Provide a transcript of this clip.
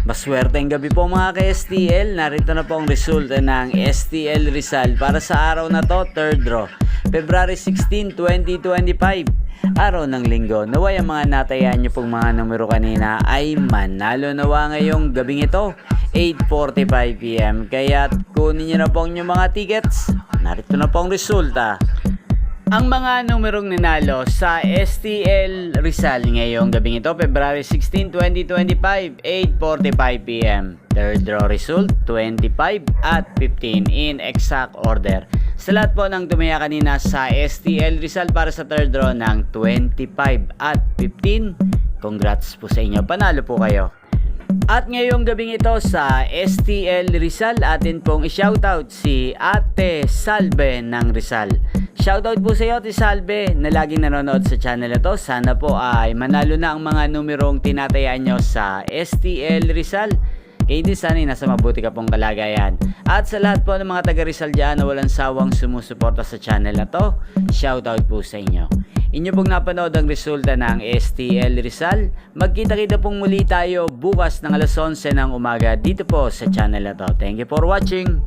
Maswerteng gabi po mga ka-STL. Narito na po ang resulta ng STL Rizal para sa araw na to, third draw. February 16, 2025. Araw ng linggo. Naway ang mga natayaan nyo pong mga numero kanina ay manalo nawa ngayong gabing ito, 8:45 PM. Kaya kunin nyo na po ang mga tickets. Narito na po ang resulta. Ang mga numerong nanalo sa STL Rizal ngayong gabing ito, February 16, 2025, 8:45 PM. Third draw result, 25 at 15 in exact order. Sa lahat po ng tumaya kanina sa STL Rizal para sa third draw ng 25 at 15, congrats po sa inyo, panalo po kayo. At ngayong gabing ito sa STL Rizal, atin pong i-shoutout si Ate Salve ng Rizal. Shoutout po sa iyo, Ate Salve, na laging nanonood sa channel na to. Sana po ay manalo na ang mga numerong tinatayaan nyo sa STL Rizal. Kaya din sana nasa mabuti ka pong kalagayan. At sa lahat po ng mga taga Rizal dyan na walang sawang sumusuporta sa channel na to, shoutout po sa inyo. Inyo pong napanood ang resulta ng STL Rizal. Magkita-kita pong muli tayo bukas ng alas 11 ng umaga dito po sa channel na to. Thank you for watching.